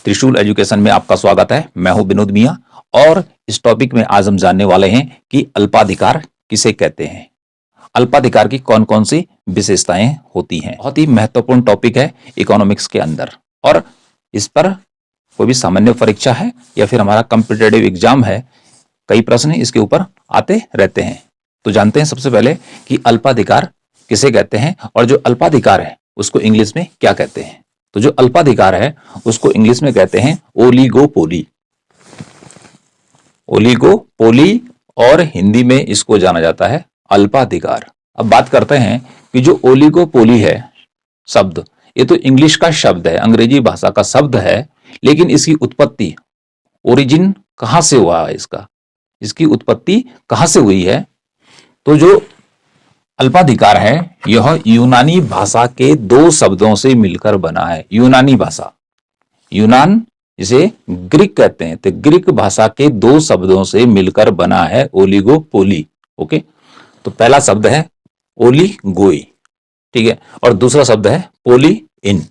त्रिशूल एजुकेशन में आपका स्वागत है। मैं हूं विनोद मियां और इस टॉपिक में आज हम जानने वाले हैं कि अल्पाधिकार किसे कहते हैं, अल्पाधिकार की कौन कौन सी विशेषताएं होती हैं। बहुत ही महत्वपूर्ण टॉपिक है इकोनॉमिक्स के अंदर, और इस पर कोई भी सामान्य परीक्षा है या फिर हमारा कॉम्पिटिटिव एग्जाम है, कई प्रश्न इसके ऊपर आते रहते हैं। तो जानते हैं सबसे पहले कि अल्पाधिकार किसे कहते हैं और जो अल्पाधिकार है उसको इंग्लिश में क्या कहते हैं। तो जो अल्पाधिकार है उसको इंग्लिश में कहते हैं ओलिगोपोली। ओलिगोपोली और हिंदी में इसको जाना जाता है अल्पाधिकार। अब बात करते हैं कि जो ओलिगोपोली है शब्द, ये तो इंग्लिश का शब्द है, अंग्रेजी भाषा का शब्द है, लेकिन इसकी उत्पत्ति, ओरिजिन कहां से हुआ है, इसकी उत्पत्ति कहां से हुई है। तो जो अल्पाधिकार है यह यूनानी भाषा के दो शब्दों से मिलकर बना है। यूनानी भाषा, यूनान जिसे ग्रीक कहते हैं, तो ग्रीक भाषा के दो शब्दों से मिलकर बना है ओलिगोपोली। ओके, तो पहला शब्द है ओलिगोई, ठीक है, और दूसरा शब्द है पोली इन।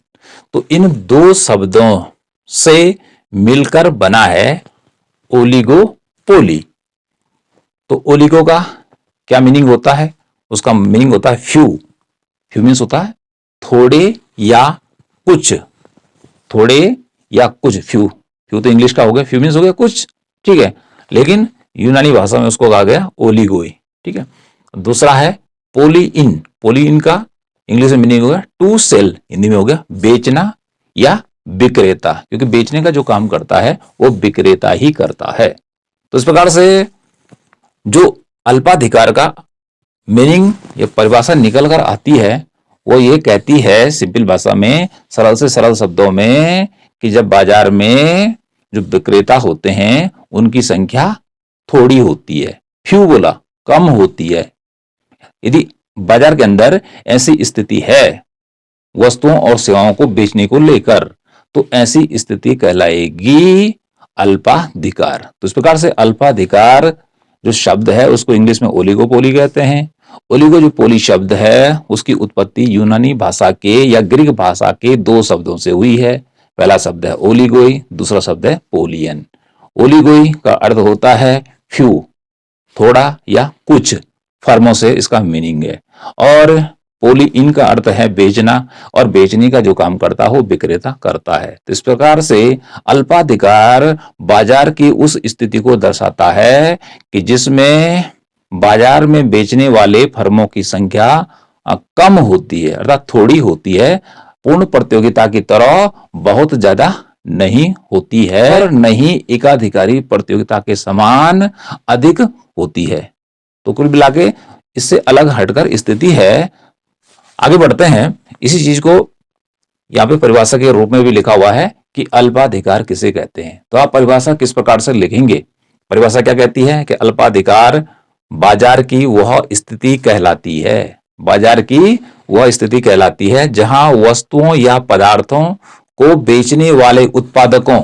तो इन दो शब्दों से मिलकर बना है ओलिगोपोली। तो ओलिगो का क्या मीनिंग होता है? उसका मीनिंग होता है फ्यू। फ्यू मीन्स होता है थोड़े या कुछ, थोड़े या कुछ। फ्यू, फ्यू तो इंग्लिश का हो गया, फ्यू मीन्स हो गया कुछ, ठीक है, लेकिन यूनानी भाषा में उसको कहा गया ओलिगोई, ठीक है। दूसरा है पोली इन। पोली इन का इंग्लिश में मीनिंग हो गया टू सेल, हिंदी में हो गया बेचना या विक्रेता, क्योंकि बेचने का जो काम करता है वो विक्रेता ही करता है। तो इस प्रकार से जो अल्पाधिकार का मीनिंग या परिभाषा निकल कर आती है वो ये कहती है सिंपल भाषा में, सरल से सरल शब्दों में, कि जब बाजार में जो विक्रेता होते हैं उनकी संख्या थोड़ी होती है, फ्यू बोला, कम होती है। यदि बाजार के अंदर ऐसी स्थिति है वस्तुओं और सेवाओं को बेचने को लेकर, तो ऐसी स्थिति कहलाएगी अल्पाधिकार। तो इस प्रकार से अल्पाधिकार जो शब्द है उसको इंग्लिश में ओलिगोपोली कहते हैं। ओलिगो जो पोली शब्द है उसकी उत्पत्ति यूनानी भाषा के या ग्रीक भाषा के दो शब्दों से हुई है। पहला शब्द है ओलिगोई, दूसरा शब्द है पोलियन। ओलिगोई का अर्थ होता है फ्यू, थोड़ा या कुछ, फर्मों से इसका मीनिंग है, और पोली इन का अर्थ है बेचना, और बेचने का जो काम करता हो विक्रेता करता है। तो इस प्रकार से अल्पाधिकार बाजार की उस स्थिति को दर्शाता है कि जिसमें बाजार में बेचने वाले फर्मों की संख्या कम होती है, अर्थात थोड़ी होती है, पूर्ण प्रतियोगिता की तरह बहुत ज्यादा नहीं होती है, और नहीं एकाधिकारी प्रतियोगिता के समान अधिक होती है। तो कुल मिला के इससे अलग हटकर स्थिति है। आगे बढ़ते हैं, इसी चीज को यहाँ पे परिभाषा के रूप में भी लिखा हुआ है कि अल्पाधिकार किसे कहते हैं। तो आप परिभाषा किस प्रकार से लिखेंगे? परिभाषा क्या कहती है कि अल्पाधिकार बाजार की वह स्थिति कहलाती है, बाजार की वह स्थिति कहलाती है जहां वस्तुओं या पदार्थों को बेचने वाले उत्पादकों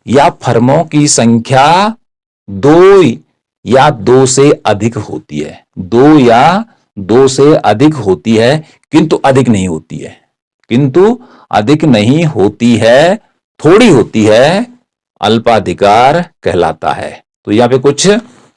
या फर्मों की संख्या दो या दो से अधिक होती है, दो या दो से अधिक होती है, किंतु अधिक नहीं होती है, किंतु अधिक नहीं होती है, थोड़ी होती है, अल्पाधिकार कहलाता है। तो यहां पे कुछ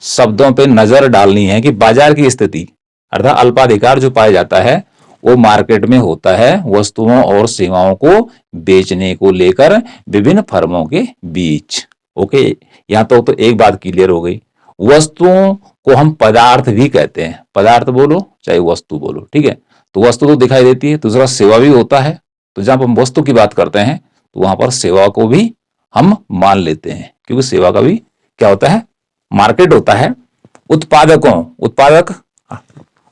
शब्दों पे नजर डालनी है कि बाजार की स्थिति अर्थात अल्पाधिकार जो पाया जाता है वो मार्केट में होता है वस्तुओं और सेवाओं को बेचने को लेकर विभिन्न फर्मों के बीच। ओके, यहां तो एक बात क्लियर हो गई, वस्तुओं को हम पदार्थ भी कहते हैं, पदार्थ बोलो चाहे वस्तु बोलो, ठीक है। तो वस्तु तो दिखाई देती है, दूसरा सेवा भी होता है। तो जहां हम वस्तु की बात करते हैं तो वहां पर सेवा को भी हम मान लेते हैं, क्योंकि सेवा का भी क्या होता है, मार्केट होता है। उत्पादक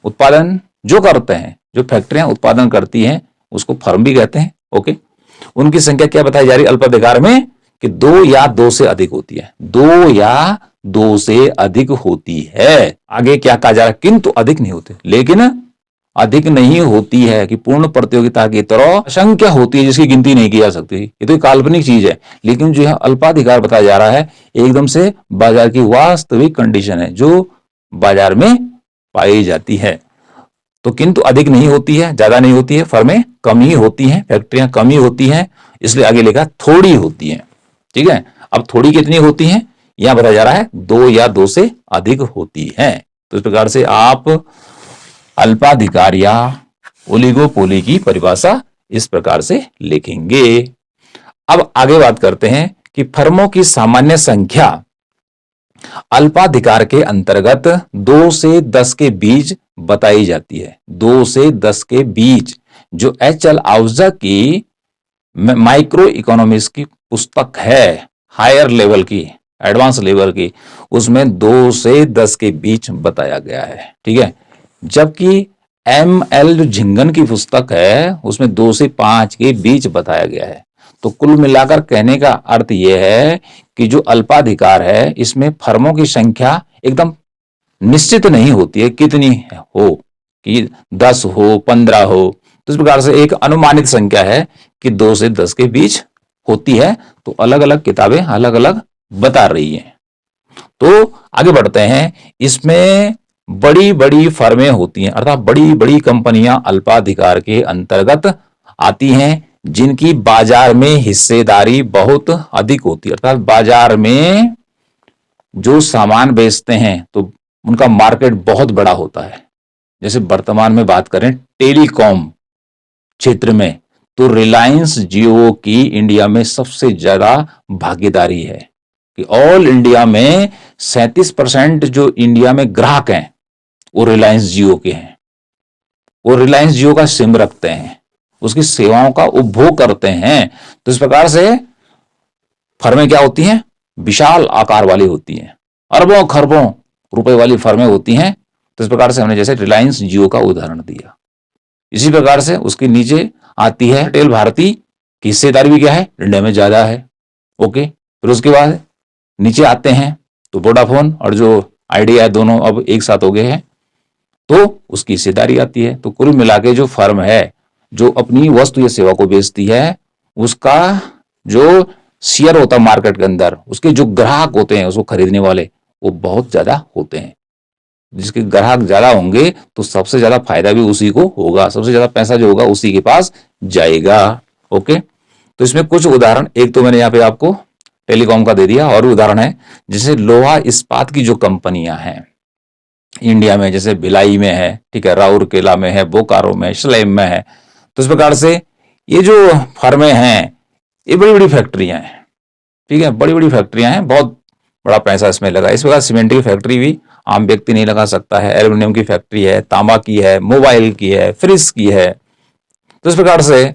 उत्पादन जो करते हैं, जो फैक्ट्रियां उत्पादन करती हैं उसको फर्म भी कहते हैं। ओके, उनकी संख्या क्या बताई जा रही है अल्पाधिकार में कि दो या दो से अधिक होती है, दो या दो से अधिक होती है। आगे क्या कहा जा रहा है, किंतु अधिक नहीं होते, लेकिन अधिक नहीं होती है कि पूर्ण प्रतियोगिता की तरह असंख्य होती है जिसकी गिनती नहीं की जा सकती। ये तो काल्पनिक चीज है, लेकिन जो है अल्पाधिकार बताया जा रहा है एकदम से बाजार की वास्तविक कंडीशन है जो बाजार में पाई जाती है। तो किंतु अधिक नहीं होती है, ज्यादा नहीं होती है, फर्में कम ही होती हैं, फैक्ट्रियां कम ही होती हैं, इसलिए आगे लिखा थोड़ी होती हैं। ठीक है, अब थोड़ी कितनी होती हैं यहां बताया जा रहा है, 2 या 2 से अधिक होती हैं। तो इस प्रकार से आप अल्पाधिकार या ओलिगोपोली की परिभाषा इस प्रकार से लिखेंगे। अब आगे बात करते हैं कि फर्मों की सामान्य संख्या अल्पाधिकार के अंतर्गत 2 से 10 के बीच बताई जाती है। 2 से 10 के बीच, जो एच.एल. आउजा की माइक्रो इकोनॉमिक्स की पुस्तक है, हायर लेवल की, एडवांस लेवल की, उसमें 2 से 10 के बीच बताया गया है। ठीक है, जबकि एम.एल. जो झिंगन की पुस्तक है उसमें 2 से 5 के बीच बताया गया है। तो कुल मिलाकर कहने का अर्थ यह है कि जो अल्पाधिकार है इसमें फर्मों की संख्या एकदम निश्चित नहीं होती है, कितनी हो, कि 10 हो, 15 हो। तो इस प्रकार से एक अनुमानित संख्या है कि 2 से 10 के बीच होती है। तो अलग अलग किताबें अलग अलग बता रही हैं। तो आगे बढ़ते हैं, इसमें बड़ी बड़ी फर्में होती हैं, अर्थात बड़ी बड़ी कंपनियां अल्पाधिकार के अंतर्गत आती हैं, जिनकी बाजार में हिस्सेदारी बहुत अधिक होती है। अर्थात बाजार में जो सामान बेचते हैं तो उनका मार्केट बहुत बड़ा होता है। जैसे वर्तमान में बात करें टेलीकॉम क्षेत्र में, तो रिलायंस जियो की इंडिया में सबसे ज्यादा भागीदारी है, कि ऑल इंडिया में 37% जो इंडिया में ग्राहक हैं वो रिलायंस जियो के हैं। वो रिलायंस जियो का सिम रखते हैं, उसकी सेवाओं का उपभोग करते हैं। तो इस प्रकार से फर्में क्या होती हैं, विशाल आकार वाली होती हैं, अरबों खरबों रुपए वाली फर्में होती हैं। तो इस प्रकार से हमने जैसे रिलायंस जियो का उदाहरण दिया, इसी प्रकार से उसके नीचे आती है एयरटेल भारती की हिस्सेदारी भी क्या है, इंडिया में ज्यादा है। ओके, फिर उसके बाद नीचे आते हैं तो वोडाफोन और जो आइडिया है दोनों अब एक साथ हो गए हैं, तो उसकी हिस्सेदारी आती है। तो कुल मिला के जो फर्म है जो अपनी वस्तु या सेवा को बेचती है, उसका जो शेयर होता है मार्केट के अंदर, उसके जो ग्राहक होते हैं उसको खरीदने वाले, वो बहुत ज्यादा होते हैं। जिसके ग्राहक ज्यादा होंगे तो सबसे ज्यादा फायदा भी उसी को होगा, सबसे ज्यादा पैसा जो होगा उसी के पास जाएगा। ओके, तो इसमें कुछ उदाहरण, एक तो मैंने यहाँ पे आपको टेलीकॉम का दे दिया, और उदाहरण है जैसे लोहा इस्पात की जो कंपनियां हैं इंडिया में, जैसे भिलाई में है, ठीक है, राउरकेला में है, बोकारो में, सलेम में है। तो इस प्रकार से ये जो फर्में हैं ये बड़ी बड़ी फैक्ट्रियां हैं। ठीक है, बड़ी बड़ी फैक्ट्रियां हैं, बहुत बड़ा पैसा इसमें लगा। इस प्रकार सीमेंट की फैक्ट्री भी आम व्यक्ति नहीं लगा सकता है, एल्यूमिनियम की फैक्ट्री है, तांबा की है, मोबाइल की है, फ्रिज की है। तो इस प्रकार से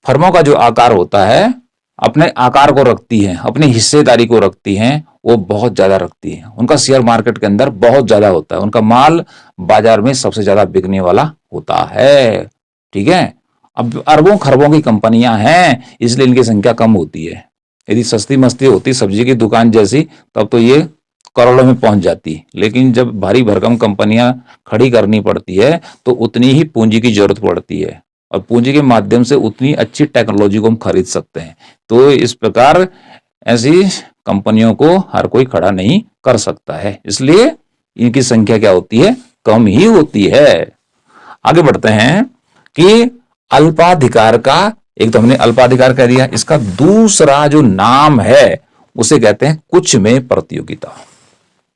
फर्मों का जो आकार होता है अपने आकार को रखती है, अपनी हिस्सेदारी को रखती हैं, वो बहुत ज्यादा रखती है। उनका शेयर मार्केट के अंदर बहुत ज्यादा होता है, उनका माल बाजार में सबसे ज्यादा बिकने वाला होता है। ठीक है, अब अरबों खरबों की कंपनियां हैं इसलिए इनकी संख्या कम होती है। यदि सस्ती मस्ती होती सब्जी की दुकान जैसी तब तो ये करोड़ों में पहुंच जाती, लेकिन जब भारी भरकम कंपनियां खड़ी करनी पड़ती है तो उतनी ही पूंजी की जरूरत पड़ती है, और पूंजी के माध्यम से उतनी अच्छी टेक्नोलॉजी को हम खरीद सकते हैं। तो इस प्रकार ऐसी कंपनियों को हर कोई खड़ा नहीं कर सकता है, इसलिए इनकी संख्या क्या होती है, कम ही होती है। आगे बढ़ते हैं कि अल्पाधिकार का, एक तो हमने अल्पाधिकार कह दिया, इसका दूसरा जो नाम है उसे कहते हैं कुछ में प्रतियोगिता।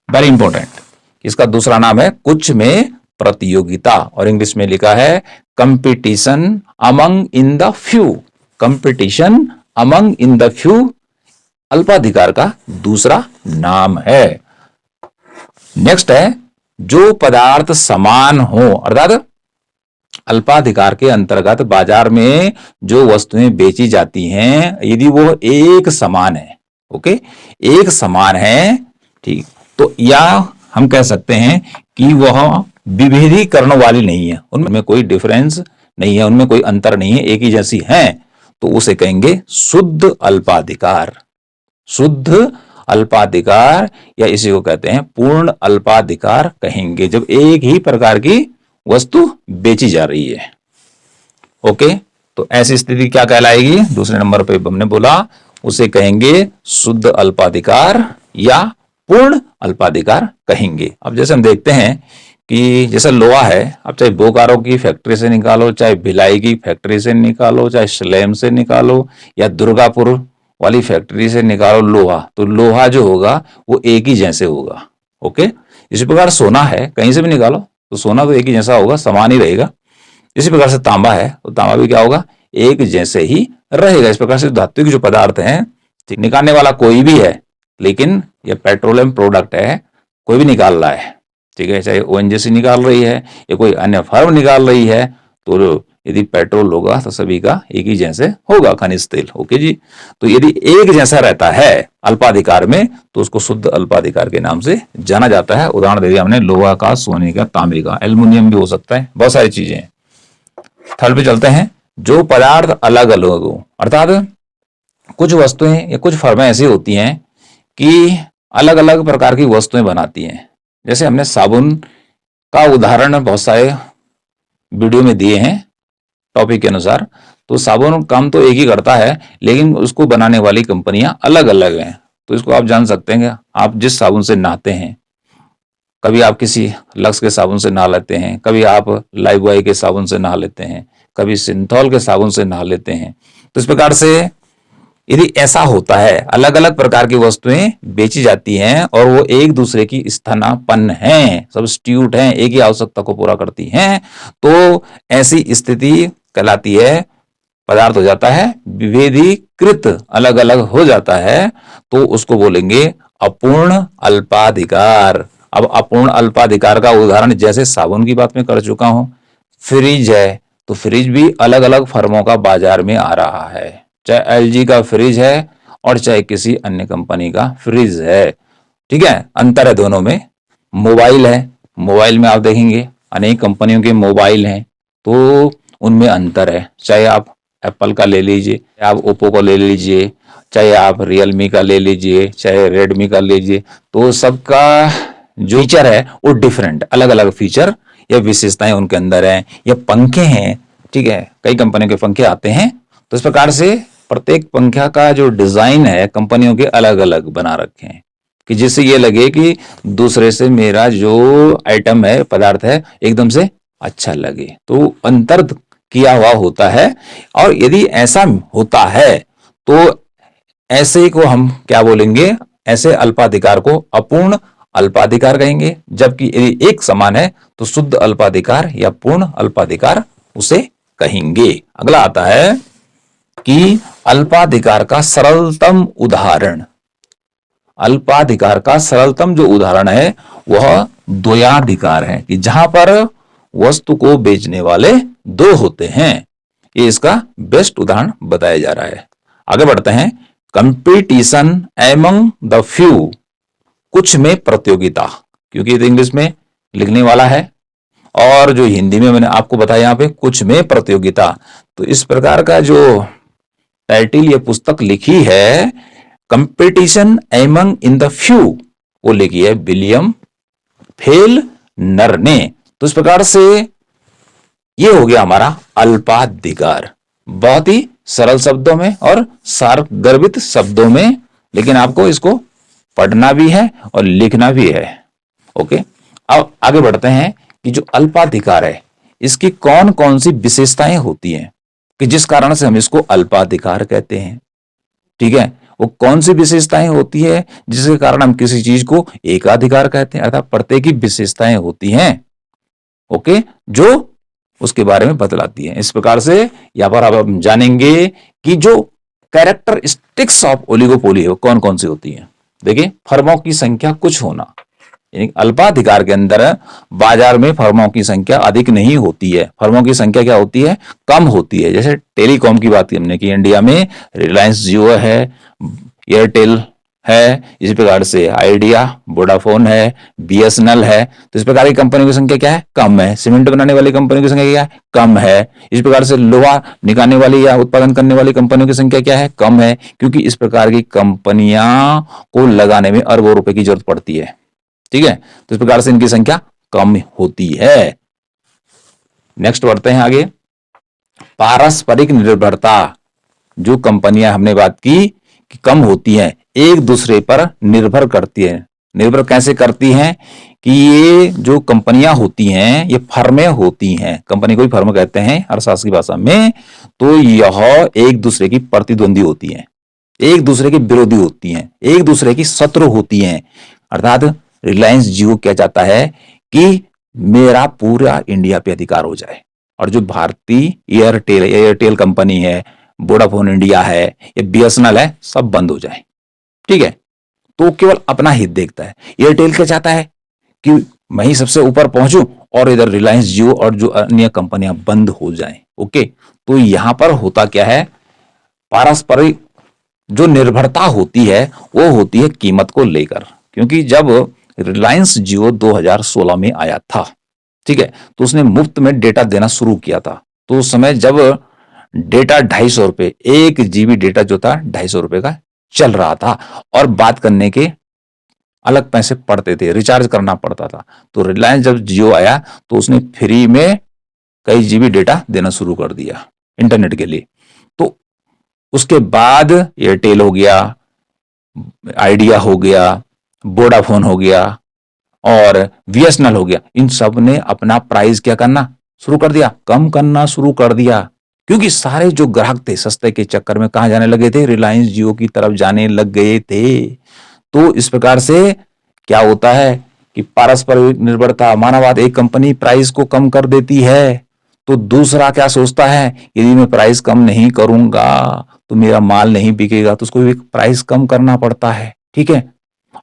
वेरी इंपॉर्टेंट, इसका दूसरा नाम है कुछ में प्रतियोगिता, और इंग्लिश में लिखा है competition among in the few. Competition among in the few अल्पाधिकार का दूसरा नाम है। नेक्स्ट है जो पदार्थ समान हो, अर्थात अल्पाधिकार के अंतर्गत बाजार में जो वस्तुएं बेची जाती हैं यदि वो एक समान है, ओके, एक समान है, ठीक, तो या हम कह सकते हैं कि वह विभेदीकरण वाली नहीं है, उनमें कोई डिफरेंस नहीं है, उनमें कोई अंतर नहीं है, एक ही जैसी हैं, तो उसे कहेंगे शुद्ध अल्पाधिकार। शुद्ध अल्पाधिकार या इसी को कहते हैं पूर्ण अल्पाधिकार कहेंगे, जब एक ही प्रकार की वस्तु बेची जा रही है। ओके, तो ऐसी स्थिति क्या कहलाएगी, दूसरे नंबर पे हमने बोला उसे कहेंगे शुद्ध अल्पाधिकार या पूर्ण अल्पाधिकार कहेंगे। अब जैसे हम देखते हैं कि जैसे लोहा है, अब चाहे बोकारो की फैक्ट्री से निकालो, चाहे भिलाई की फैक्ट्री से निकालो, चाहे स्लेम से निकालो, या दुर्गापुर वाली फैक्ट्री से निकालो लोहा, तो लोहा जो होगा वो एक ही जैसे होगा। ओके, इसी प्रकार सोना है, कहीं से भी निकालो तो सोना तो एक ही जैसा होगा, समान ही रहेगा। इसी प्रकार से तांबा है तो तांबा भी क्या होगा, एक जैसे ही रहेगा। इस प्रकार से धात्विक जो पदार्थ हैं, निकालने वाला कोई भी है, लेकिन ये पेट्रोलियम प्रोडक्ट है, कोई भी निकाल रहा है, ठीक है, चाहे ओएनजीसी निकाल रही है या कोई अन्य फर्म निकाल रही है, तो यदि पेट्रोल होगा तो सभी का एक ही जैसे होगा, खनिज तेल। ओके जी, तो यदि एक जैसा रहता है अल्पाधिकार में तो उसको शुद्ध अल्पाधिकार के नाम से जाना जाता है। उदाहरण दे दिया हमने, लोहा का, सोने का, तांबे का, एल्युमिनियम भी हो सकता है, बहुत सारी चीजें हैं। थर्ड पे चलते हैं, जो पदार्थ अलग अलग हो, अर्थात कुछ वस्तुएं या कुछ फर्में ऐसी होती हैं कि अलग अलग प्रकार की वस्तुएं बनाती हैं। जैसे हमने साबुन का उदाहरण बहुत सारे वीडियो में दिए हैं टॉपिक के अनुसार। तो साबुन काम तो एक ही करता है, लेकिन उसको बनाने वाली कंपनियां अलग अलग हैं। तो इसको आप जान सकते हैं, आप जिस साबुन से नहाते हैं, कभी आप किसी लक्स के साबुन से नहा लेते हैं, कभी आप लाइफबॉय के साबुन से नहा लेते हैं, कभी सिंथॉल के साबुन से नहा लेते हैं। तो इस प्रकार से यदि ऐसा होता है, अलग अलग प्रकार की वस्तुएं बेची जाती हैं और वो एक दूसरे की स्थानापन्न हैं, सब्स्टिट्यूट हैं, एक ही आवश्यकता को पूरा करती हैं, तो ऐसी स्थिति कहलाती है, पदार्थ हो जाता है विभेदीकृत, अलग अलग हो जाता है, तो उसको बोलेंगे अपूर्ण अल्पाधिकार। अब अपूर्ण अल्पाधिकार का उदाहरण जैसे साबुन की बात में कर चुका हूं, फ्रिज है, तो फ्रिज भी अलग अलग फर्मों का बाजार में आ रहा है, चाहे एलजी का फ्रिज है और चाहे किसी अन्य कंपनी का फ्रिज है, ठीक है, अंतर है दोनों में। मोबाइल है, मोबाइल में आप देखेंगे अनेक कंपनियों के मोबाइल हैं, तो उनमें अंतर है, चाहे आप एप्पल का ले लीजिए, आप ओप्पो का ले लीजिए, चाहे आप रियलमी का ले लीजिए, चाहे रेडमी का लीजिए, तो सबका जो फीचर है वो डिफरेंट, अलग अलग फीचर या विशेषताएं उनके अंदर हैं। या पंखे हैं, ठीक है, कई कंपनियों के पंखे आते हैं, तो इस प्रकार से प्रत्येक पंखा का जो डिजाइन है कंपनियों के अलग अलग बना रखे हैं, कि जिससे ये लगे कि दूसरे से मेरा जो आइटम है, पदार्थ है, एकदम से अच्छा लगे, तो अंतर किया हुआ होता है। और यदि ऐसा होता है तो ऐसे को हम क्या बोलेंगे, ऐसे अल्पाधिकार को अपूर्ण अल्पाधिकार कहेंगे। जबकि यदि एक समान है तो शुद्ध अल्पाधिकार या पूर्ण अल्पाधिकार उसे कहेंगे। अगला आता है कि अल्पाधिकार का सरलतम उदाहरण। अल्पाधिकार का सरलतम जो उदाहरण है वह द्वयाधिकार है, कि जहां पर वस्तु को बेचने वाले दो होते हैं। ये इसका बेस्ट उदाहरण बताया जा रहा है। आगे बढ़ते हैं, कंपटीशन एमंग द फ्यू, कुछ में प्रतियोगिता, क्योंकि ये तो इंग्लिश में लिखने वाला है और जो हिंदी में मैंने आपको बताया यहां पे कुछ में प्रतियोगिता। तो इस प्रकार का जो टाइटिल ये पुस्तक लिखी है, competition among in the few, वो लिखी है विलियम फेलनर ने। तो इस प्रकार से ये हो गया हमारा अल्पाधिकार, बहुत ही सरल शब्दों में और सारगर्भित शब्दों में, लेकिन आपको इसको पढ़ना भी है और लिखना भी है। ओके, अब आगे बढ़ते हैं कि जो अल्पाधिकार है इसकी कौन कौन सी विशेषताएं होती हैं, कि जिस कारण से हम इसको अल्पाधिकार कहते हैं। ठीक है, वो कौन सी विशेषताएं होती है जिसके कारण हम किसी चीज को एकाधिकार कहते हैं, अर्थात प्रत्येक की विशेषताएं होती हैं, ओके, जो उसके बारे में बतलाती है। इस प्रकार से यहां पर अब हम जानेंगे कि जो कैरेक्टरिस्टिक्स ऑफ ओलिगोपोली है वो कौन कौन सी होती है। देखिए, फर्मों की संख्या कुछ होना, यानी अल्पाधिकार के अंदर बाजार में फर्मों की संख्या अधिक नहीं होती है, फर्मों की संख्या क्या होती है, कम होती है। जैसे टेलीकॉम की बात हमने की, इंडिया में रिलायंस जियो है, एयरटेल है, इसी प्रकार से आइडिया, वोडाफोन है, बीएसएनएल है। तो इस प्रकार की कंपनियों की संख्या क्या है, कम है। सीमेंट बनाने वाली कंपनियों की संख्या क्या है, कम है। इस प्रकार से लोहा निकालने वाली या उत्पादन करने वाली कंपनियों की संख्या क्या है, कम है, क्योंकि इस प्रकार की कंपनियां को लगाने में अरबों रुपए की जरूरत पड़ती है। ठीक है, तो इस प्रकार से इनकी संख्या कम होती है। नेक्स्ट बढ़ते हैं आगे, पारस्परिक निर्भरता। जो कंपनियां हमने बात की कि कम होती हैं, एक दूसरे पर निर्भर करती है। निर्भर कैसे करती हैं कि ये जो कंपनियां होती हैं ये फर्में होती हैं, कंपनी को ही फर्म कहते हैं अर्थशास्त्र की भाषा में, तो यह एक दूसरे की प्रतिद्वंदी होती हैं, एक दूसरे के विरोधी होती हैं, एक दूसरे की शत्रु होती हैं। अर्थात रिलायंस जियो क्या चाहता है कि मेरा पूरा इंडिया पे अधिकार हो जाए, और जो भारतीय एयरटेल कंपनी है, वोडाफोन इंडिया है या बीएसएनएल है, सब बंद हो जाए। ठीक है, तो केवल अपना हित देखता है। एयरटेल क्या चाहता है कि मैं ही सबसे ऊपर पहुंचूं और इधर रिलायंस जियो और जो अन्य कंपनियां बंद हो जाएं। ओके, तो यहां पर होता क्या है, पारस्परिक जो निर्भरता होती है वो होती है कीमत को लेकर। क्योंकि जब रिलायंस जियो 2016 में आया था, ठीक है, तो उसने मुफ्त में डेटा देना शुरू किया था। तो उस समय जब डेटा 250 रुपए, 1 GB डेटा जो था 250 रुपए का चल रहा था, और बात करने के अलग पैसे पड़ते थे, रिचार्ज करना पड़ता था। तो रिलायंस जब जियो आया तो उसने फ्री में कई जीबी डेटा देना शुरू कर दिया इंटरनेट के लिए। तो उसके बाद एयरटेल हो गया, आइडिया हो गया, वोडाफोन हो गया और बीएसएनएल हो गया, इन सब ने अपना प्राइस क्या करना शुरू कर दिया, कम करना शुरू कर दिया। क्योंकि सारे जो ग्राहक थे सस्ते के चक्कर में कहां जाने लगे थे, रिलायंस जियो की तरफ जाने लग गए थे। तो इस प्रकार से क्या होता है कि पारस्परिक निर्भरता, मानववाद, एक कंपनी प्राइस को कम कर देती है तो दूसरा क्या सोचता है, यदि मैं प्राइस कम नहीं करूंगा तो मेरा माल नहीं बिकेगा, तो उसको भी प्राइस कम करना पड़ता है। ठीक है,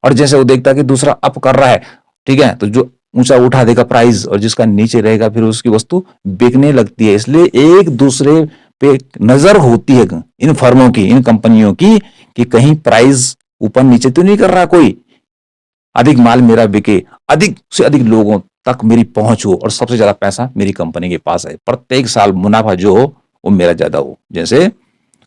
और जैसे वो देखता है कि दूसरा अप कर रहा है, ठीक है, तो जो ऊंचा उठा देगा प्राइस और जिसका नीचे रहेगा फिर उसकी वस्तु बिकने लगती है। इसलिए एक दूसरे पे नजर होती है इन फर्मों की, इन कंपनियों की, कि कहीं प्राइस ऊपर नीचे तो नहीं कर रहा कोई, अधिक माल मेरा बिके, अधिक से अधिक लोगों तक मेरी पहुंच हो और सबसे ज्यादा पैसा मेरी कंपनी के पास है, प्रत्येक साल मुनाफा जो हो वो मेरा ज्यादा हो। जैसे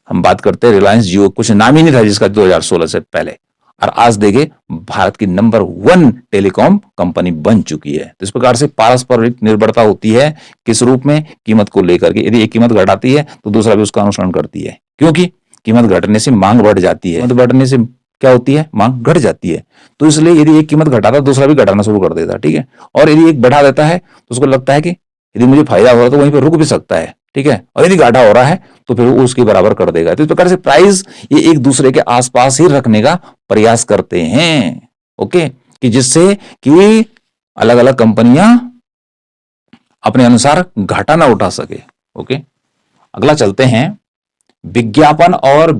हम बात करते हैं रिलायंस जियो, कुछ नाम ही नहीं था जिसका 2016 से पहले, और आज देखे भारत की नंबर 1 टेलीकॉम कंपनी बन चुकी है। तो इस प्रकार से पारस्परिक निर्भरता होती है, किस रूप में, कीमत को लेकर के। यदि एक कीमत घटाती है तो दूसरा भी उसका अनुसरण करती है, क्योंकि कीमत घटने से मांग बढ़ जाती है, कीमत बढ़ने से क्या होती है, मांग घट जाती है। तो इसलिए यदि एक कीमत घटाता है दूसरा भी घटाना शुरू कर देता है। ठीक है, और यदि एक बढ़ा देता है तो उसको लगता है कि यदि मुझे फायदा हो रहा है तो वहीं पर रुक भी सकता है। ठीक है, और यदि घाटा हो रहा है तो फिर वो उसके बराबर कर देगा। तो इस प्रकार से प्राइस ये एक दूसरे के आसपास ही रखने का प्रयास करते हैं। ओके, कि जिससे कि अलग अलग कंपनियां अपने अनुसार घाटा ना उठा सके। ओके, अगला चलते हैं, विज्ञापन और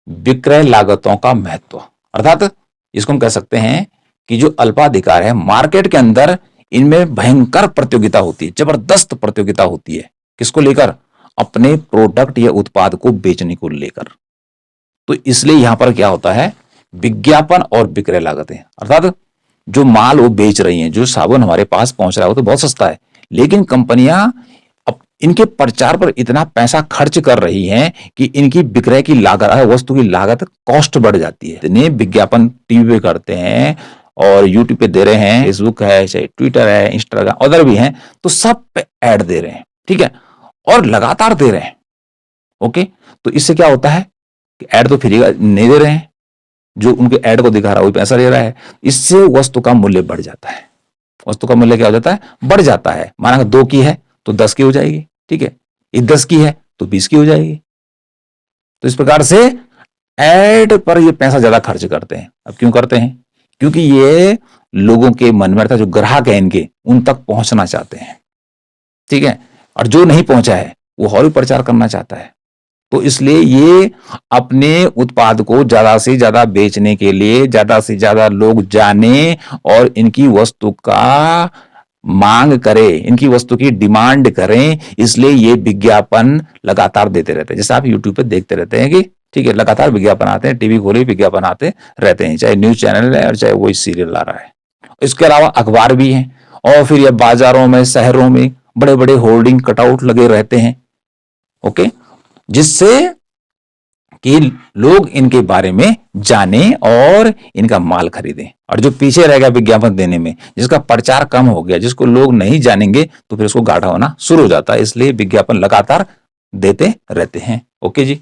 विक्रय लागतों का महत्व। अर्थात इसको हम कह सकते हैं कि जो अल्पाधिकार है मार्केट के अंदर, इनमें भयंकर प्रतियोगिता होती है, जबरदस्त प्रतियोगिता होती है। किसको लेकर, अपने प्रोडक्ट या उत्पाद को बेचने को लेकर। तो इसलिए यहां पर क्या होता है, विज्ञापन और विक्रय लागतें, अर्थात जो माल वो बेच रही हैं, जो साबुन हमारे पास पहुंच रहा है वो तो बहुत सस्ता है, लेकिन कंपनियां इनके प्रचार पर इतना पैसा खर्च कर रही हैं कि इनकी विक्रय की लागत, वस्तु की लागत, कॉस्ट बढ़ जाती है। इतने विज्ञापन टीवी पे करते हैं और यूट्यूब पे दे रहे हैं, फेसबुक है, चाहे ट्विटर है, इंस्टाग्राम, अदर भी हैं, तो सब पे ऐड दे रहे हैं। ठीक है, और लगातार दे रहे हैं। ओके, तो इससे क्या होता है कि ऐड तो फ्री नहीं दे रहे हैं, जो उनके ऐड को दिखा रहा है वही पैसा ले रहा है। इससे वस्तु का मूल्य बढ़ जाता है। वस्तु का मूल्य क्या हो जाता है, बढ़ जाता है। माना 2 की है तो 10 की हो जाएगी। ठीक है, ये 10 की है तो 20 की हो जाएगी। तो इस प्रकार से ऐड पर ये पैसा ज्यादा खर्च करते हैं। अब क्यों करते हैं, क्योंकि ये लोगों के मन में, जो ग्राहक है इनके, उन तक पहुंचना चाहते हैं। ठीक है, और जो नहीं पहुंचा है वो और भी प्रचार करना चाहता है। तो इसलिए ये अपने उत्पाद को ज्यादा से ज्यादा बेचने के लिए ज्यादा से ज्यादा लोग जाने और इनकी वस्तु का मांग करें, इनकी वस्तु की डिमांड करें, इसलिए ये विज्ञापन लगातार देते रहते हैं। जैसे आप यूट्यूब पे देखते रहते हैं कि ठीक है, लगातार विज्ञापन आते हैं, टीवी खोले विज्ञापन आते रहते हैं, चाहे न्यूज चैनल है और चाहे वही सीरियल आ रहा है। इसके अलावा अखबार भी है, और फिर ये बाजारों में, शहरों में बड़े बड़े होर्डिंग कटआउट लगे रहते हैं। ओके, जिससे कि लोग इनके बारे में जाने और इनका माल खरीदें। और जो पीछे रह गया विज्ञापन देने में, जिसका प्रचार कम हो गया, जिसको लोग नहीं जानेंगे, तो फिर उसको घाटा होना शुरू हो जाता है। इसलिए विज्ञापन लगातार देते रहते हैं। ओके जी,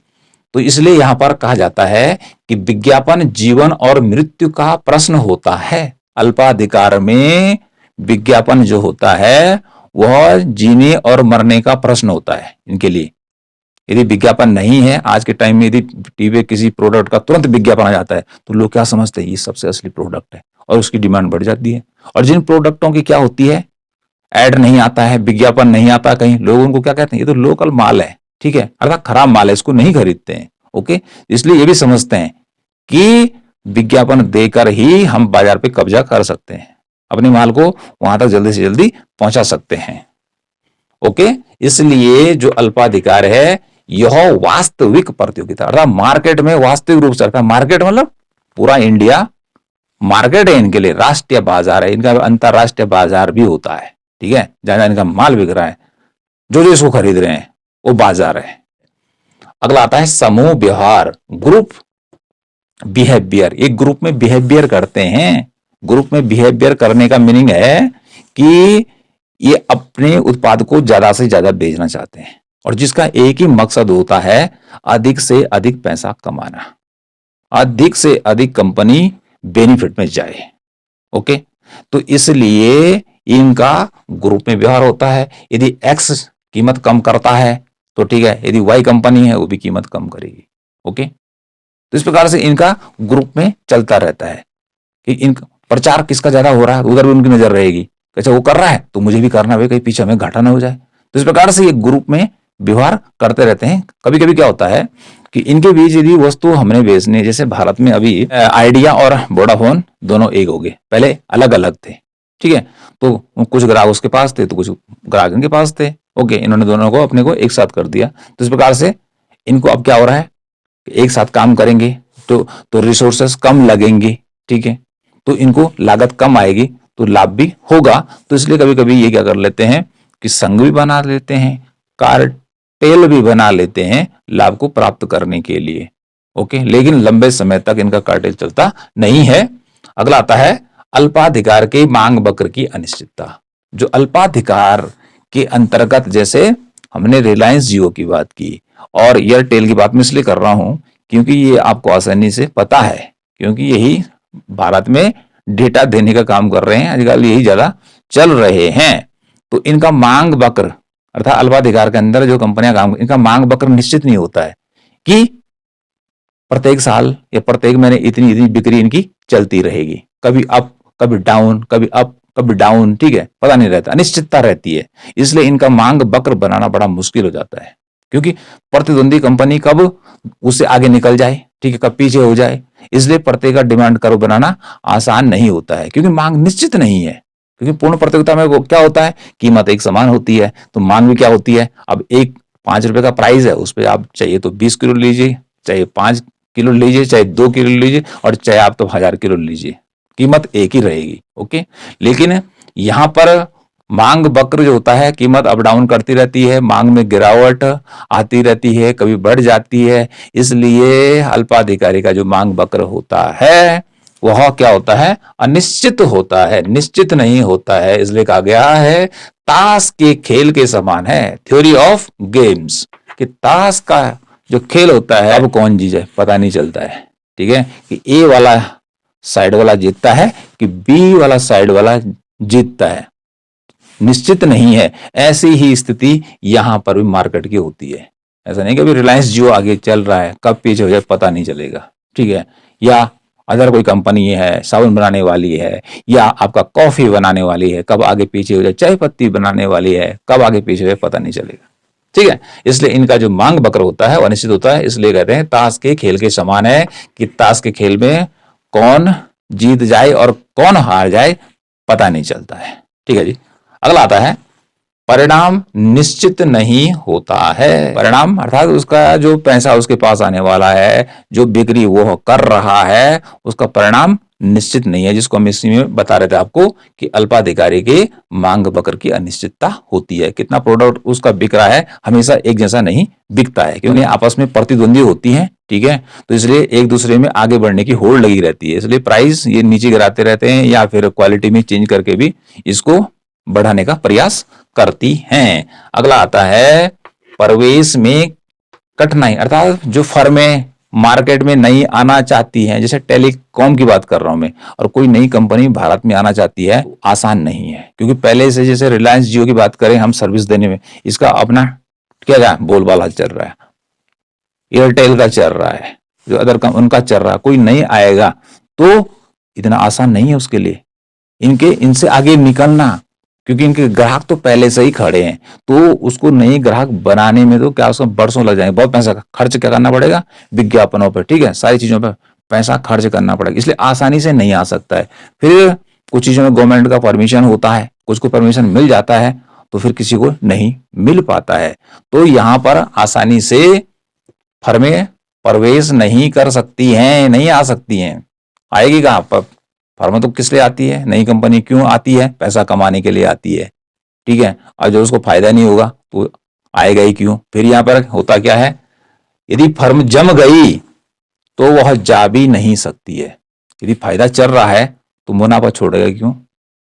तो इसलिए यहां पर कहा जाता है कि विज्ञापन जीवन और मृत्यु का प्रश्न होता है। अल्पाधिकार में विज्ञापन जो होता है वह जीने और मरने का प्रश्न होता है इनके लिए। यदि विज्ञापन नहीं है आज के टाइम में, यदि टीवी किसी प्रोडक्ट का तुरंत विज्ञापन आ जाता है तो लोग क्या समझते हैं, ये सबसे असली प्रोडक्ट है और उसकी डिमांड बढ़ जाती है। और जिन प्रोडक्टों की क्या होती है, ऐड नहीं आता है, विज्ञापन नहीं आता कहीं, लोग उनको क्या कहते हैं, ये तो लोकल माल है, ठीक है, अर्थात खराब माल है, इसको नहीं खरीदते हैं। ओके, इसलिए ये भी समझते हैं कि विज्ञापन देकर ही हम बाजार पे कब्जा कर सकते हैं, अपने माल को वहां तक जल्दी से जल्दी पहुंचा सकते हैं। ओके, इसलिए जो अल्पाधिकार है यह वास्तविक प्रतियोगिता, अर्थात मार्केट में वास्तविक रूप से, अर्थात मार्केट मतलब पूरा इंडिया मार्केट है इनके लिए, राष्ट्रीय बाजार है इनका, अंतरराष्ट्रीय बाजार भी होता है, ठीक है, जहां जहां इनका माल बिक रहा है, जो जो इसको खरीद रहे हैं वो बाजार है। अगला आता है समूह व्यवहार, ग्रुप बिहेवियर। एक ग्रुप में बिहेवियर करते हैं, ग्रुप में बिहेवियर करने का मीनिंग है कि ये अपने उत्पाद को ज्यादा से ज्यादा बेचना चाहते हैं और जिसका एक ही मकसद होता है अधिक से अधिक पैसा कमाना, अधिक से अधिक कंपनी बेनिफिट में जाए। ओके, तो इसलिए इनका ग्रुप में व्यवहार होता है। यदि एक्स कीमत कम करता है तो ठीक है, यदि वाई कंपनी है वो भी कीमत कम करेगी। ओके, तो इस प्रकार से इनका ग्रुप में चलता रहता है कि इनका प्रचार किसका ज्यादा हो रहा है, उधर भी उनकी नजर रहेगी, अच्छा वो कर रहा है तो मुझे भी करना है, कहीं पीछे में घाटा ना हो जाए। तो इस प्रकार से ये ग्रुप में व्यवहार करते रहते हैं। कभी कभी क्या होता है कि इनके बीच यदि वस्तु हमने बेचनी, जैसे भारत में अभी आइडिया और वोडाफोन दोनों एक हो गए, पहले अलग अलग थे, ठीक है, तो कुछ ग्राहक उसके पास थे तो कुछ ग्राहक इनके पास थे। ओके, इन्होंने दोनों को अपने को एक साथ कर दिया। तो इस प्रकार से इनको अब क्या हो रहा है, एक साथ काम करेंगे तो रिसोर्सेस कम लगेंगे, ठीक है, तो इनको लागत कम आएगी तो लाभ भी होगा। तो इसलिए कभी कभी ये क्या कर लेते हैं कि संघ भी बना लेते हैं, कार्टेल भी बना लेते हैं लाभ को प्राप्त करने के लिए। ओके, लेकिन लंबे समय तक इनका कार्टेल चलता नहीं है। अगला आता है अल्पाधिकार के मांग वक्र की अनिश्चितता। जो अल्पाधिकार के अंतर्गत, जैसे हमने रिलायंस जियो की बात की और एयरटेल की बात मैं इसलिए कर रहा हूं क्योंकि ये आपको आसानी से पता है, क्योंकि यही भारत में डेटा देने का काम कर रहे हैं, आजकल यही ज्यादा चल रहे हैं। तो इनका मांग वक्र अर्थात अल्पाधिकार के अंदर जो कंपनियां काम, इनका मांग वक्र निश्चित नहीं होता है कि प्रत्येक साल या प्रत्येक महीने इतनी इतनी बिक्री इनकी चलती रहेगी, कभी अप कभी डाउन, कभी अप कभी डाउन, ठीक है, पता नहीं रहता, अनिश्चितता रहती है। इसलिए इनका मांग वक्र बनाना बड़ा मुश्किल हो जाता है, क्योंकि प्रतिद्वंदी कंपनी कब उससे आगे निकल जाए, ठीक है, कब पीछे हो जाए, इसलिए प्रत्येक का डिमांड कर्व बनाना आसान नहीं होता है, क्योंकि मांग निश्चित नहीं है। क्योंकि पूर्ण प्रतियोगिता में क्या होता है, कीमत एक समान होती है तो मांग भी क्या होती है, अब एक 5 रुपए का प्राइस है, उस पर आप चाहिए तो 20 किलो लीजिए, चाहे 5 किलो लीजिए, चाहे 2 किलो लीजिए और चाहे आप तो 1000 किलो लीजिए, कीमत एक ही रहेगी। ओके, लेकिन यहां पर मांग वक्र जो होता है, कीमत अप डाउन करती रहती है, मांग में गिरावट आती रहती है, कभी बढ़ जाती है। इसलिए अल्पाधिकारी का जो मांग वक्र होता है वह क्या होता है, अनिश्चित होता है, निश्चित नहीं होता है। इसलिए कहा गया है ताश के खेल के समान है, थ्योरी ऑफ गेम्स, कि ताश का जो खेल होता है अब कौन जीते पता नहीं चलता है, ठीक है, कि ए वाला साइड वाला जीतता है कि बी वाला साइड वाला जीतता है, निश्चित नहीं है। ऐसी ही स्थिति यहां पर भी मार्केट की होती है। ऐसा नहीं कि अभी रिलायंस जियो आगे चल रहा है, कब पीछे हो जाए पता नहीं चलेगा, ठीक है, या अदर कोई कंपनी है साबुन बनाने वाली है या आपका कॉफी बनाने वाली है, कब आगे पीछे हो जाए, चाय पत्ती बनाने वाली है, कब आगे पीछे हो जाए पता नहीं चलेगा, ठीक है। इसलिए इनका जो मांग वक्र होता है वो अनिश्चित होता है। इसलिए कहते हैं ताश के खेल के समान है, कि ताश के खेल में कौन जीत जाए और कौन हार जाए पता नहीं चलता है, ठीक है जी। अगला आता है परिणाम निश्चित नहीं होता है। परिणाम अर्थात उसका जो पैसा उसके पास आने वाला है, जो बिक्री वो कर रहा है, उसका परिणाम निश्चित नहीं है, जिसको हम इसी में बता रहे थे आपको कि अल्पाधिकारी के मांग वक्र की अनिश्चितता होती है। कितना प्रोडक्ट उसका बिक रहा है हमेशा एक जैसा नहीं बिकता है, क्योंकि आपस में प्रतिद्वंदी होती है, ठीक है, तो इसलिए एक दूसरे में आगे बढ़ने की होड़ लगी रहती है। इसलिए प्राइस ये नीचे गिराते रहते हैं या फिर क्वालिटी में चेंज करके भी इसको बढ़ाने का प्रयास करती हैं। अगला आता है प्रवेश में कठिनाई, अर्थात जो फर्में मार्केट में नहीं आना चाहती हैं, जैसे टेलीकॉम की बात कर रहा हूं मैं, और कोई नई कंपनी भारत में आना चाहती है, आसान नहीं है, क्योंकि पहले से जैसे रिलायंस जियो की बात करें हम सर्विस देने में, इसका अपना क्या बोलबाला चल रहा है, एयरटेल का चल रहा है, जो अदर उनका चल रहा है, कोई नहीं आएगा तो इतना आसान नहीं है उसके लिए इनसे आगे निकलना, क्योंकि इनके ग्राहक तो पहले से ही खड़े हैं, तो उसको नए ग्राहक बनाने में तो क्या उसमें बरसों लग जाएंगे, बहुत पैसा खर्च क्या करना पड़ेगा, विज्ञापनों पर, ठीक है, सारी चीजों पर पैसा खर्च करना पड़ेगा, इसलिए आसानी से नहीं आ सकता है। फिर कुछ चीजों में गवर्नमेंट का परमिशन होता है, कुछ को परमिशन मिल जाता है, तो फिर किसी को नहीं मिल पाता है। तो यहां पर आसानी से फर्में प्रवेश नहीं कर सकती हैं, नहीं आ सकती हैं। आएगी कहां पर फर्म, तो किस लिए आती है, नई कंपनी क्यों आती है, पैसा कमाने के लिए आती है, ठीक है, और जो उसको फायदा नहीं होगा तो आएगा ही क्यों। फिर यहां पर होता क्या है, यदि फर्म जम गई तो वह जा भी नहीं सकती है, यदि फायदा चल रहा है तो मुनाफा छोड़ेगा क्यों,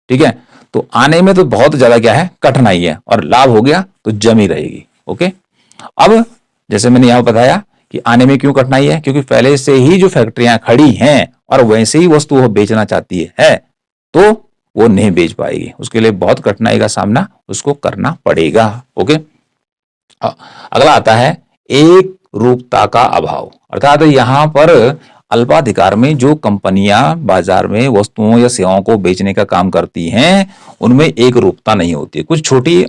ठीक है। तो आने में तो बहुत ज्यादा क्या है, कठिनाई है, और लाभ हो गया तो जम ही रहेगी। ओके, अब जैसे मैंने यहां बताया कि आने में क्यों कठिनाई है, क्योंकि पहले से ही जो फैक्ट्रियां खड़ी हैं और वैसे ही वस्तु वो बेचना चाहती है तो वो नहीं बेच पाएगी, उसके लिए बहुत कठिनाई का सामना उसको करना पड़ेगा। ओके, अगला आता है एक रूपता का अभाव, अर्थात यहां पर अल्पाधिकार में जो कंपनियां बाजार में वस्तुओं या सेवाओं को बेचने का काम करती हैं उनमें एक रूपता नहीं होती है, कुछ छोटी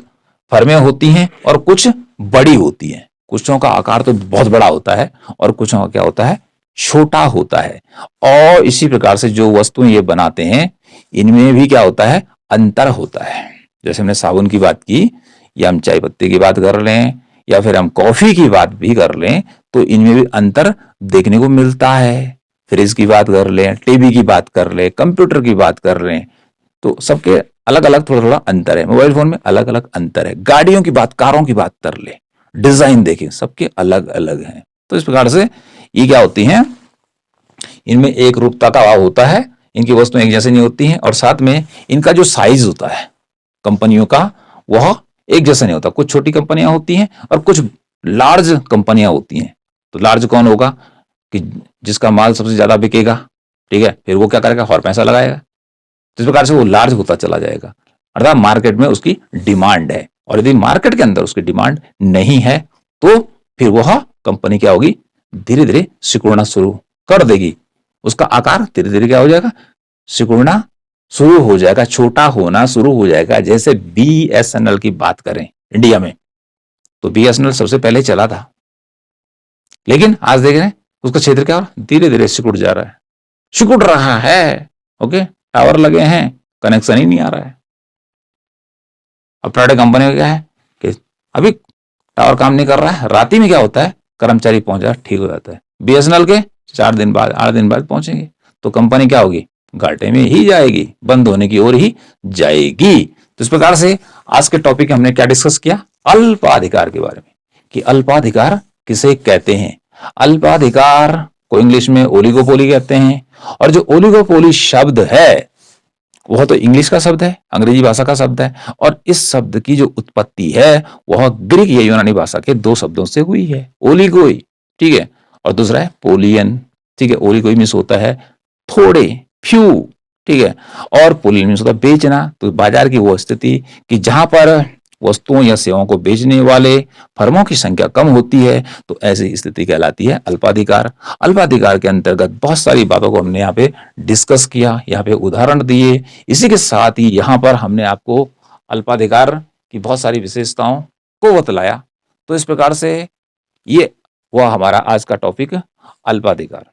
फर्में होती हैं और कुछ बड़ी होती हैं, कुछों का आकार तो बहुत बड़ा होता है और कुछों का क्या होता है, छोटा होता है। और इसी प्रकार से जो वस्तुएं ये बनाते हैं इनमें भी क्या होता है, अंतर होता है। जैसे हमने साबुन की बात की, या हम चाय पत्ती की बात कर लें, या फिर हम कॉफी की बात भी कर लें, तो इनमें भी अंतर देखने को मिलता है। फ्रिज की बात कर लें, टीवी की बात कर लें, कंप्यूटर की बात कर लें, तो सबके अलग अलग थोड़ा थोड़ा अंतर है। मोबाइल फोन में अलग अलग अंतर है। गाड़ियों की बात, कारों की बात कर ले, डिजाइन देखें, सबके अलग अलग हैं। तो इस प्रकार से ये क्या होती हैं, इनमें एक रूपता का अभाव होता है, इनकी वस्तुएं एक जैसी नहीं होती हैं, और साथ में इनका जो साइज होता है कंपनियों का वह एक जैसा नहीं होता। कुछ छोटी कंपनियां होती हैं और कुछ लार्ज कंपनियां होती हैं। तो लार्ज कौन होगा, कि जिसका माल सबसे ज्यादा बिकेगा, ठीक है, फिर वो क्या करेगा, और पैसा लगाएगा, तो इस प्रकार से वो लार्ज होता चला जाएगा, अर्थात मार्केट में उसकी डिमांड है। और यदि मार्केट के अंदर उसकी डिमांड नहीं है तो फिर वह कंपनी क्या होगी, धीरे धीरे सिकुड़ना शुरू कर देगी, उसका आकार धीरे धीरे क्या हो जाएगा, सिकुड़ना शुरू हो जाएगा, छोटा होना शुरू हो जाएगा। जैसे BSNL की बात करें इंडिया में, तो BSNL सबसे पहले चला था, लेकिन आज देख रहे हैं उसका क्षेत्र क्या हो रहा है, धीरे धीरे सिकुड़ जा रहा है, सिकुड़ रहा है। ओके, टावर लगे हैं, कनेक्शन ही नहीं आ रहा है। अब प्राइवेट कंपनी का क्या है कि अभी टावर काम नहीं कर रहा है, रात ही में क्या होता है, कर्मचारी पहुंच जाता, ठीक हो जाता है। BSNL के 4 दिन बाद, 8 दिन बाद पहुंचेंगे, तो कंपनी क्या होगी, घाटे में ही जाएगी, बंद होने की ओर ही जाएगी। तो इस प्रकार से आज के टॉपिक में हमने क्या डिस्कस किया, अल्पाधिकार के बारे में, कि अल्पाधिकार किसे कहते हैं। अल्पाधिकार को इंग्लिश में ओलिगोपोली कहते हैं, और जो ओलिगोपोली शब्द है वह तो इंग्लिश का शब्द है, अंग्रेजी भाषा का शब्द है, और इस शब्द की जो उत्पत्ति है वह ग्रीक या यूनानी भाषा के 2 शब्दों से हुई है, ओलिगोई, ठीक है, और दूसरा है पोलियन, ठीक है। ओलिगोई मीन्स होता है थोड़े, फ्यू, ठीक है, और पोलियन मीन्स होता है बेचना। तो बाजार की वो स्थिति कि जहां पर वस्तुओं या सेवाओं को बेचने वाले फर्मों की संख्या कम होती है, तो ऐसी स्थिति कहलाती है अल्पाधिकार। अल्पाधिकार के अंतर्गत बहुत सारी बातों को हमने यहाँ पे डिस्कस किया, यहाँ पे उदाहरण दिए। इसी के साथ ही यहाँ पर हमने आपको अल्पाधिकार की बहुत सारी विशेषताओं को बतलाया। तो इस प्रकार से ये हुआ हमारा आज का टॉपिक, अल्पाधिकार।